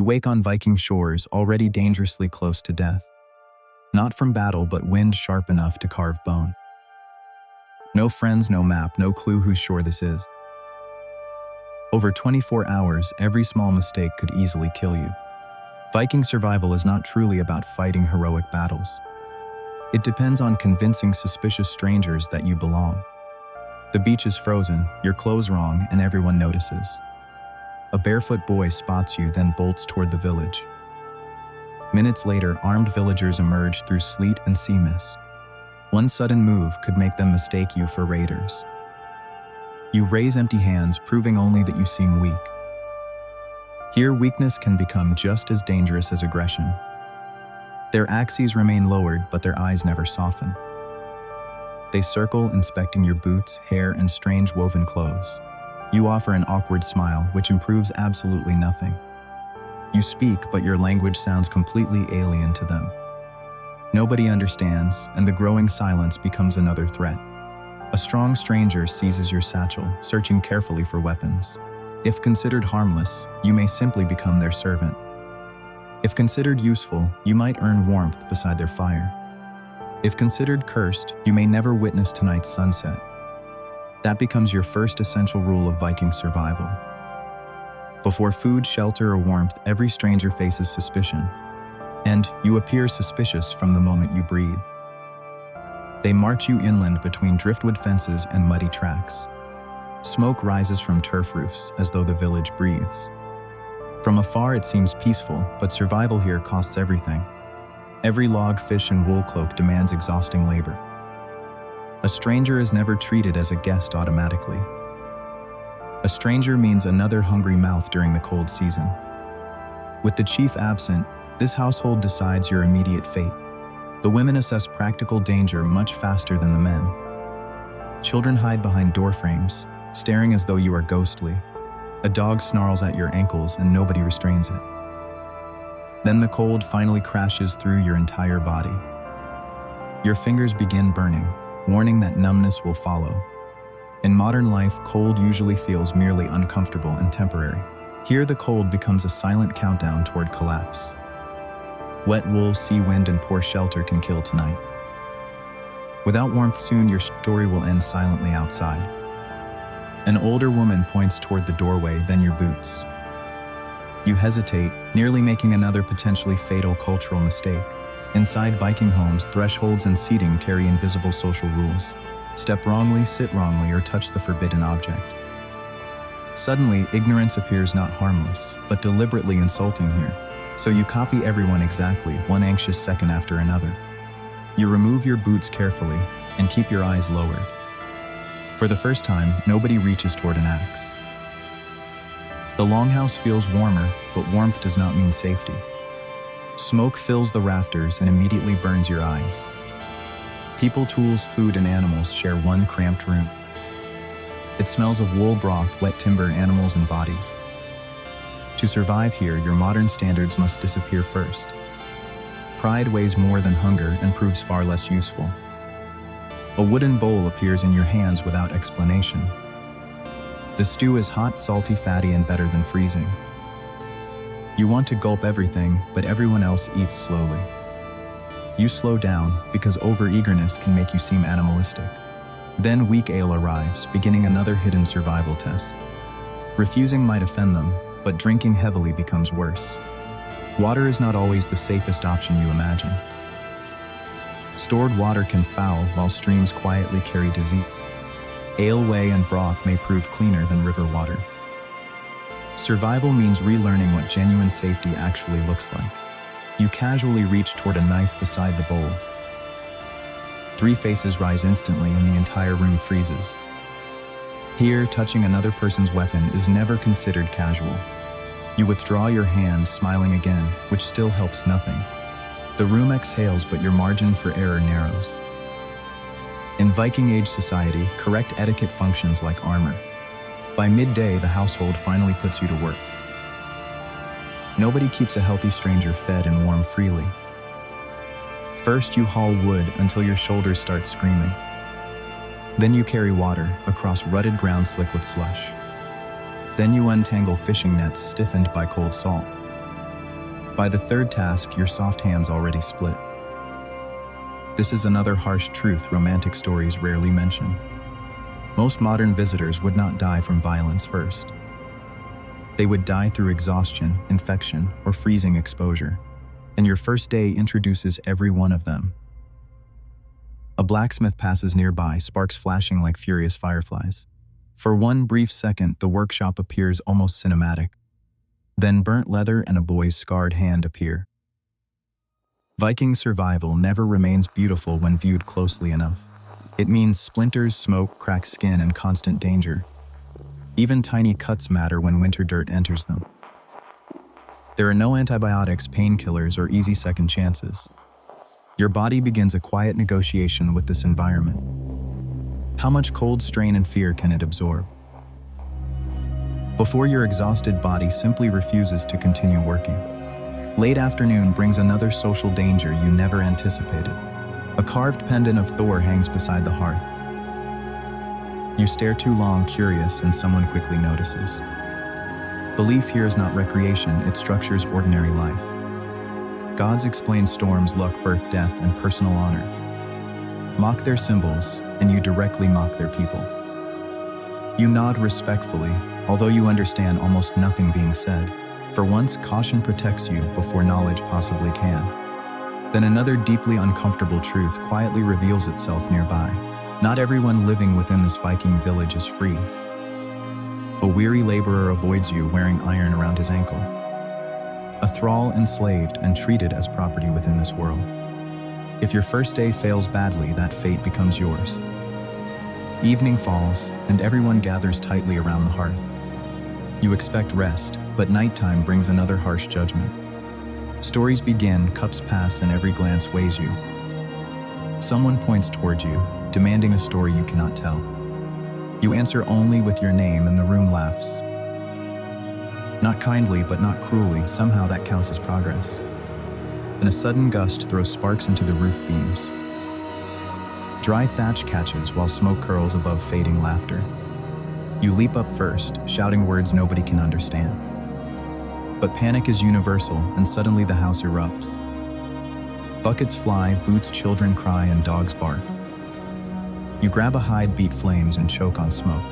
You wake on Viking shores, already dangerously close to death. Not from battle, but wind sharp enough to carve bone. No friends, no map, no clue whose shore this is. Over 24 hours, every small mistake could easily kill you. Viking survival is not truly about fighting heroic battles. It depends on convincing suspicious strangers that you belong. The beach is frozen, your clothes wrong, and everyone notices. A barefoot boy spots you, then bolts toward the village. Minutes later, armed villagers emerge through sleet and sea mist. One sudden move could make them mistake you for raiders. You raise empty hands, proving only that you seem weak. Here, weakness can become just as dangerous as aggression. Their axes remain lowered, but their eyes never soften. They circle, inspecting your boots, hair, and strange woven clothes. You offer an awkward smile, which improves absolutely nothing. You speak, but your language sounds completely alien to them. Nobody understands, and the growing silence becomes another threat. A strong stranger seizes your satchel, searching carefully for weapons. If considered harmless, you may simply become their servant. If considered useful, you might earn warmth beside their fire. If considered cursed, you may never witness tonight's sunset. That becomes your first essential rule of Viking survival. Before food, shelter, or warmth, every stranger faces suspicion. And you appear suspicious from the moment you breathe. They march you inland between driftwood fences and muddy tracks. Smoke rises from turf roofs as though the village breathes. From afar it seems peaceful, but survival here costs everything. Every log, fish, and wool cloak demands exhausting labor. A stranger is never treated as a guest automatically. A stranger means another hungry mouth during the cold season. With the chief absent, this household decides your immediate fate. The women assess practical danger much faster than the men. Children hide behind door frames, staring as though you are ghostly. A dog snarls at your ankles and nobody restrains it. Then the cold finally crashes through your entire body. Your fingers begin burning, warning that numbness will follow. In modern life, cold usually feels merely uncomfortable and temporary. Here, the cold becomes a silent countdown toward collapse. Wet wool, sea wind, and poor shelter can kill tonight. Without warmth, soon your story will end silently outside. An older woman points toward the doorway, then your boots. You hesitate, nearly making another potentially fatal cultural mistake. Inside Viking homes, thresholds and seating carry invisible social rules. Step wrongly, sit wrongly, or touch the forbidden object. Suddenly, ignorance appears not harmless, but deliberately insulting here. So you copy everyone exactly, one anxious second after another. You remove your boots carefully and keep your eyes lowered. For the first time, nobody reaches toward an axe. The longhouse feels warmer, but warmth does not mean safety. Smoke fills the rafters and immediately burns your eyes. People, tools, food, and animals share one cramped room. It smells of wool, broth, wet timber, animals, and bodies. To survive here, your modern standards must disappear first. Pride weighs more than hunger and proves far less useful. A wooden bowl appears in your hands without explanation. The stew is hot, salty, fatty, and better than freezing. You want to gulp everything, but everyone else eats slowly. You slow down because overeagerness can make you seem animalistic. Then weak ale arrives, beginning another hidden survival test. Refusing might offend them, but drinking heavily becomes worse. Water is not always the safest option you imagine. Stored water can foul while streams quietly carry disease. Ale, whey, and broth may prove cleaner than river water. Survival means relearning what genuine safety actually looks like. You casually reach toward a knife beside the bowl. 3 faces rise instantly and the entire room freezes. Here, touching another person's weapon is never considered casual. You withdraw your hand, smiling again, which still helps nothing. The room exhales, but your margin for error narrows. In Viking Age society, correct etiquette functions like armor. By midday, the household finally puts you to work. Nobody keeps a healthy stranger fed and warm freely. First, you haul wood until your shoulders start screaming. Then you carry water across rutted ground slick with slush. Then you untangle fishing nets stiffened by cold salt. By the third task, your soft hands already split. This is another harsh truth romantic stories rarely mention. Most modern visitors would not die from violence first. They would die through exhaustion, infection, or freezing exposure, and your first day introduces every one of them. A blacksmith passes nearby, sparks flashing like furious fireflies. For one brief second, the workshop appears almost cinematic. Then burnt leather and a boy's scarred hand appear. Viking survival never remains beautiful when viewed closely enough. It means splinters, smoke, cracked skin, and constant danger. Even tiny cuts matter when winter dirt enters them. There are no antibiotics, painkillers, or easy second chances. Your body begins a quiet negotiation with this environment. How much cold, strain, and fear can it absorb? Before your exhausted body simply refuses to continue working. Late afternoon brings another social danger you never anticipated. A carved pendant of Thor hangs beside the hearth. You stare too long, curious, and someone quickly notices. Belief here is not recreation, it structures ordinary life. Gods explain storms, luck, birth, death, and personal honor. Mock their symbols, and you directly mock their people. You nod respectfully, although you understand almost nothing being said. For once, caution protects you before knowledge possibly can. Then another deeply uncomfortable truth quietly reveals itself nearby. Not everyone living within this Viking village is free. A weary laborer avoids you wearing iron around his ankle. A thrall enslaved and treated as property within this world. If your first day fails badly, that fate becomes yours. Evening falls, and everyone gathers tightly around the hearth. You expect rest, but nighttime brings another harsh judgment. Stories begin, cups pass, and every glance weighs you. Someone points toward you, demanding a story you cannot tell. You answer only with your name, and the room laughs. Not kindly, but not cruelly, somehow that counts as progress. And a sudden gust throws sparks into the roof beams. Dry thatch catches while smoke curls above fading laughter. You leap up first, shouting words nobody can understand. But panic is universal, and suddenly the house erupts. Buckets fly, boots, children cry, and dogs bark. You grab a hide, beat flames, and choke on smoke.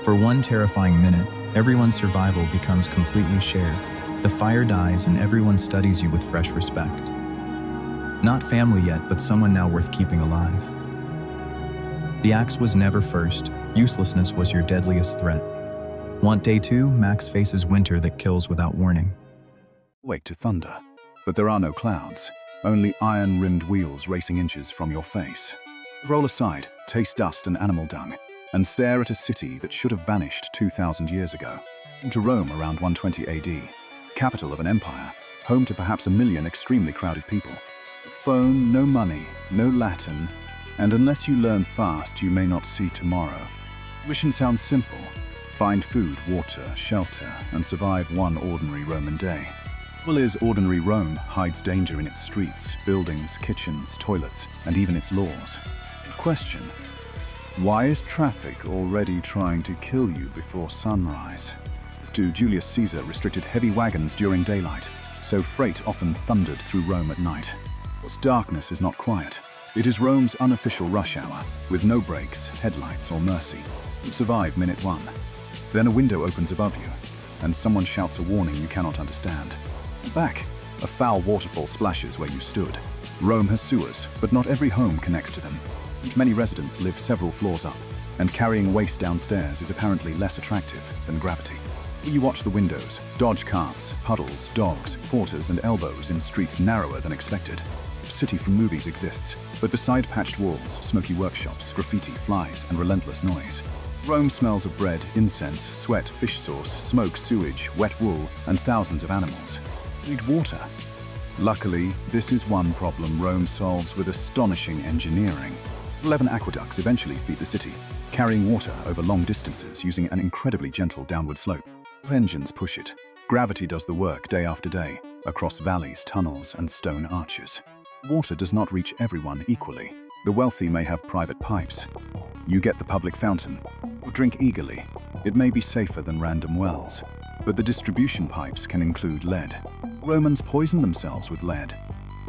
For one terrifying minute, everyone's survival becomes completely shared. The fire dies, and everyone studies you with fresh respect. Not family yet, but someone now worth keeping alive. The axe was never first. Uselessness was your deadliest threat. Want day 2? Max faces winter that kills without warning. Wake to thunder, but there are no clouds, only iron-rimmed wheels racing inches from your face. Roll aside, taste dust and animal dung, and stare at a city that should have vanished 2,000 years ago. To Rome around 120 AD, capital of an empire, home to perhaps 1 million extremely crowded people. Phone, no money, no Latin, and unless you learn fast, you may not see tomorrow. Mission sounds simple. Find food, water, shelter, and survive one ordinary Roman day. Well, is ordinary Rome hides danger in its streets, buildings, kitchens, toilets, and even its laws. Question: why is traffic already trying to kill you before sunrise? To Julius Caesar restricted heavy wagons during daylight, so freight often thundered through Rome at night. What's darkness is not quiet. It is Rome's unofficial rush hour, with no brakes, headlights, or mercy. Survive minute 1. Then a window opens above you, and someone shouts a warning you cannot understand. Back, a foul waterfall splashes where you stood. Rome has sewers, but not every home connects to them. Many residents live several floors up, and carrying waste downstairs is apparently less attractive than gravity. You watch the windows, dodge carts, puddles, dogs, porters, and elbows in streets narrower than expected. City from movies exists, but beside patched walls, smoky workshops, graffiti, flies, and relentless noise. Rome smells of bread, incense, sweat, fish sauce, smoke, sewage, wet wool, and thousands of animals. Need water. Luckily, this is one problem Rome solves with astonishing engineering. 11 aqueducts eventually feed the city, carrying water over long distances using an incredibly gentle downward slope. Engines push it. Gravity does the work day after day, across valleys, tunnels, and stone arches. Water does not reach everyone equally. The wealthy may have private pipes. You get the public fountain. Drink eagerly. It may be safer than random wells, but the distribution pipes can include lead. Romans poisoned themselves with lead.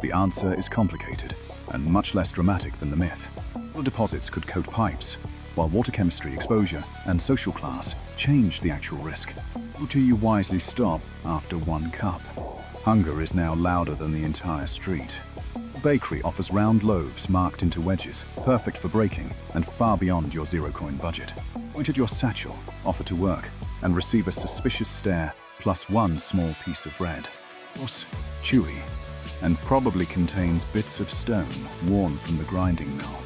The answer is complicated and much less dramatic than the myth. Deposits could coat pipes, while water chemistry, exposure, and social class changed the actual risk. Do you wisely stop after one cup? Hunger is now louder than the entire street. A bakery offers round loaves marked into wedges, perfect for breaking and far beyond your zero-coin budget. Point at your satchel, offer to work, and receive a suspicious stare plus one small piece of bread. Coarse, chewy, and probably contains bits of stone worn from the grinding mill.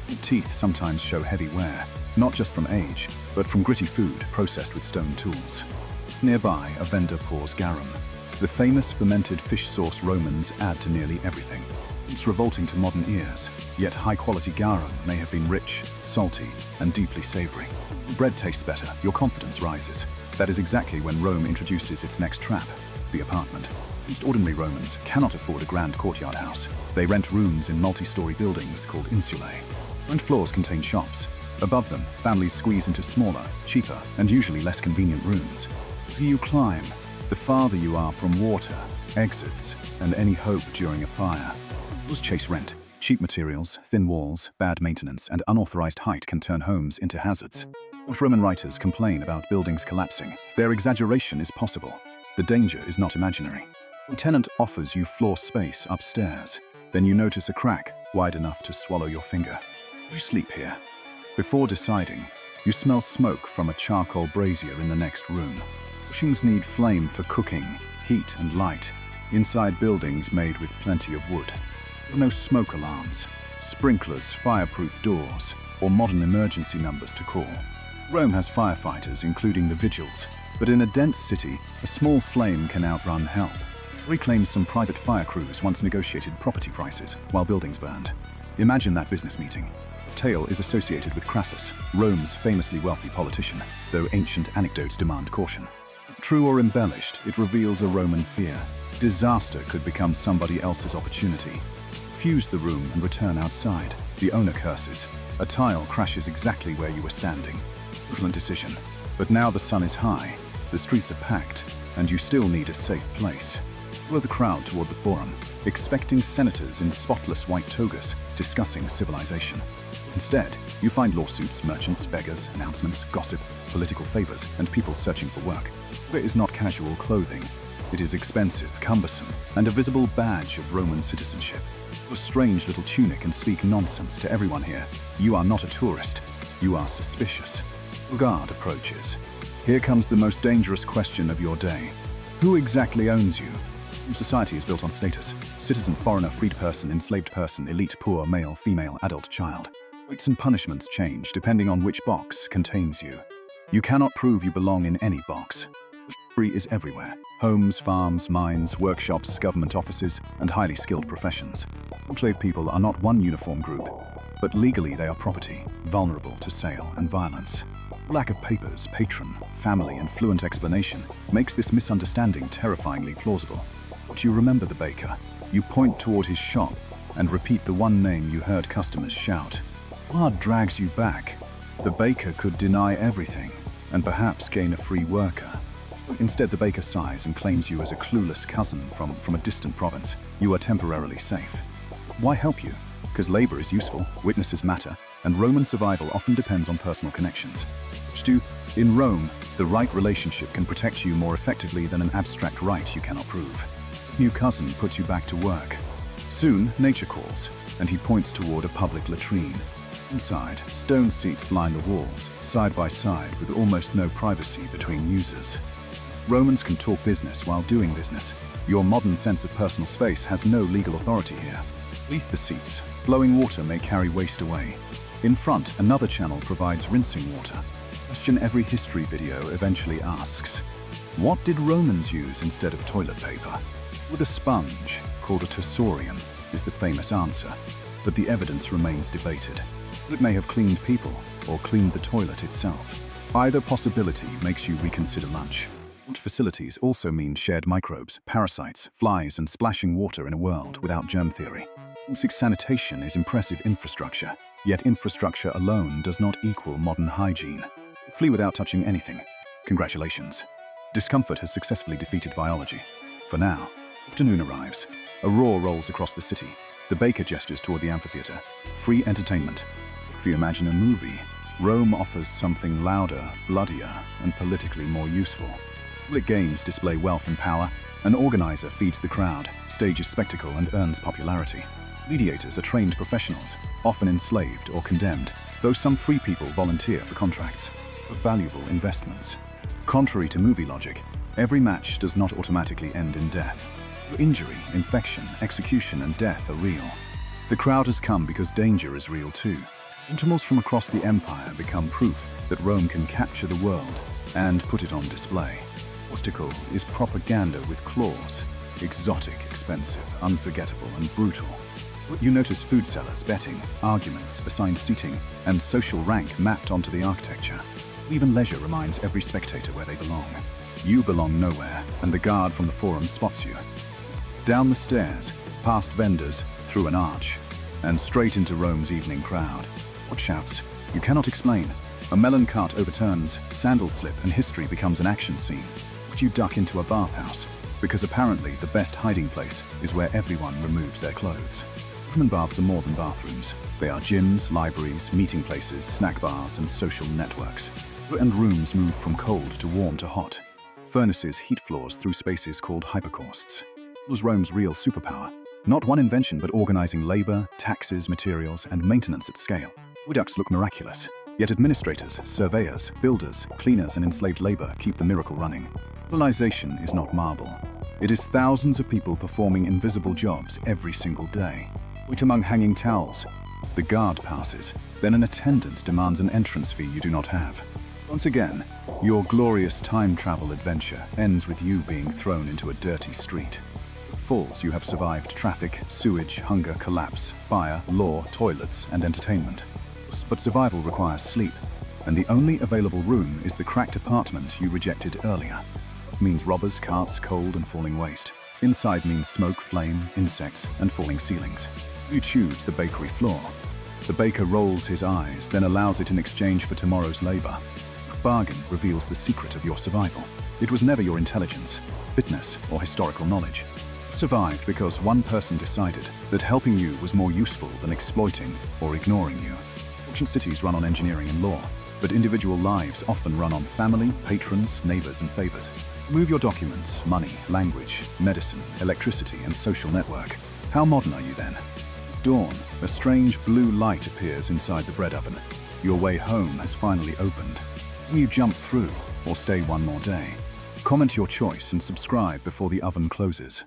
The teeth sometimes show heavy wear, not just from age, but from gritty food processed with stone tools. Nearby, a vendor pours garum, the famous fermented fish sauce Romans add to nearly everything. It's revolting to modern ears, yet high-quality garum may have been rich, salty, and deeply savory. Bread tastes better, your confidence rises. That is exactly when Rome introduces its next trap, the apartment. Most ordinary Romans cannot afford a grand courtyard house. They rent rooms in multi-story buildings called insulae. Ground floors contain shops. Above them, families squeeze into smaller, cheaper, and usually less convenient rooms. The higher you climb, the farther you are from water, exits, and any hope during a fire. Those chase rent. Cheap materials, thin walls, bad maintenance, and unauthorized height can turn homes into hazards. Roman writers complain about buildings collapsing. Their exaggeration is possible. The danger is not imaginary. A tenant offers you floor space upstairs. Then you notice a crack wide enough to swallow your finger. You sleep here. Before deciding, you smell smoke from a charcoal brazier in the next room. Bushings need flame for cooking, heat, and light. Inside buildings made with plenty of wood. No smoke alarms, sprinklers, fireproof doors, or modern emergency numbers to call. Rome has firefighters, including the vigils, but in a dense city, a small flame can outrun help. Reclaims some private fire crews once negotiated property prices while buildings burned. Imagine that business meeting. Tale is associated with Crassus, Rome's famously wealthy politician, though ancient anecdotes demand caution. True or embellished, it reveals a Roman fear. Disaster could become somebody else's opportunity. Fuse the room and return outside. The owner curses. A tile crashes exactly where you were standing. Excellent decision. But now the sun is high, the streets are packed, and you still need a safe place. Follow the crowd toward the forum, expecting senators in spotless white togas discussing civilization. Instead, you find lawsuits, merchants, beggars, announcements, gossip, political favors, and people searching for work. It is not casual clothing. It is expensive, cumbersome, and a visible badge of Roman citizenship. A strange little tunic and speak nonsense to everyone here. You are not a tourist. You are suspicious. A guard approaches. Here comes the most dangerous question of your day. Who exactly owns you? Society is built on status. Citizen, foreigner, freed person, enslaved person, elite, poor, male, female, adult, child. Weights and punishments change depending on which box contains you. You cannot prove you belong in any box. Free is everywhere. Homes, farms, mines, workshops, government offices, and highly skilled professions. Enslaved people are not one uniform group, but legally they are property, vulnerable to sale and violence. Lack of papers, patron, family, and fluent explanation makes this misunderstanding terrifyingly plausible. But you remember the baker. You point toward his shop and repeat the one name you heard customers shout. Blood drags you back. The baker could deny everything and perhaps gain a free worker. Instead, the baker sighs and claims you as a clueless cousin from a distant province. You are temporarily safe. Why help you? Because labor is useful, witnesses matter, and Roman survival often depends on personal connections. In Rome, the right relationship can protect you more effectively than an abstract right you cannot prove. New cousin puts you back to work. Soon, nature calls, and he points toward a public latrine. Inside, stone seats line the walls, side by side with almost no privacy between users. Romans can talk business while doing business. Your modern sense of personal space has no legal authority here. Beneath the seats, flowing water may carry waste away. In front, another channel provides rinsing water. Question every history video eventually asks, what did Romans use instead of toilet paper? With a sponge, called a tursorium, is the famous answer, but the evidence remains debated. It may have cleaned people or cleaned the toilet itself. Either possibility makes you reconsider lunch. Facilities also mean shared microbes, parasites, flies, and splashing water in a world without germ theory. Basic sanitation is impressive infrastructure, yet infrastructure alone does not equal modern hygiene. Flee without touching anything. Congratulations. Discomfort has successfully defeated biology. For now, afternoon arrives. A roar rolls across the city. The baker gestures toward the amphitheater. Free entertainment. If you imagine a movie, Rome offers something louder, bloodier, and politically more useful. Public games display wealth and power. An organizer feeds the crowd, stages spectacle, and earns popularity. Mediators are trained professionals, often enslaved or condemned, though some free people volunteer for contracts. Valuable investments. Contrary to movie logic, every match does not automatically end in death. Injury, infection, execution, and death are real. The crowd has come because danger is real too. Animals from across the empire become proof that Rome can capture the world and put it on display. Obstacle is propaganda with claws. Exotic, expensive, unforgettable, and brutal. You notice food sellers, betting, arguments, assigned seating, and social rank mapped onto the architecture. Even leisure reminds every spectator where they belong. You belong nowhere, and the guard from the forum spots you. Down the stairs, past vendors, through an arch, and straight into Rome's evening crowd. What shouts? You cannot explain. A melon cart overturns, sandals slip, and history becomes an action scene. But you duck into a bathhouse, because apparently the best hiding place is where everyone removes their clothes. Roman baths are more than bathrooms. They are gyms, libraries, meeting places, snack bars, and social networks. And rooms move from cold to warm to hot. Furnaces heat floors through spaces called hypercausts. It was Rome's real superpower. Not one invention, but organizing labor, taxes, materials, and maintenance at scale. Aqueducts look miraculous, yet administrators, surveyors, builders, cleaners, and enslaved labor keep the miracle running. Civilization is not marble. It is thousands of people performing invisible jobs every single day. Wait among hanging towels. The guard passes, then an attendant demands an entrance fee you do not have. Once again, your glorious time travel adventure ends with you being thrown into a dirty street. With falls, you have survived traffic, sewage, hunger, collapse, fire, law, toilets, and entertainment. But survival requires sleep, and the only available room is the cracked apartment you rejected earlier. It means robbers, carts, cold, and falling waste. Inside means smoke, flame, insects, and falling ceilings. You choose the bakery floor. The baker rolls his eyes, then allows it in exchange for tomorrow's labor. Bargain reveals the secret of your survival. It was never your intelligence, fitness, or historical knowledge. You survived because one person decided that helping you was more useful than exploiting or ignoring you. Ancient cities run on engineering and law, but individual lives often run on family, patrons, neighbors, and favors. Move your documents, money, language, medicine, electricity, and social network. How modern are you then? Dawn, a strange blue light appears inside the bread oven. Your way home has finally opened. Can you jump through or stay one more day? Comment your choice and subscribe before the oven closes.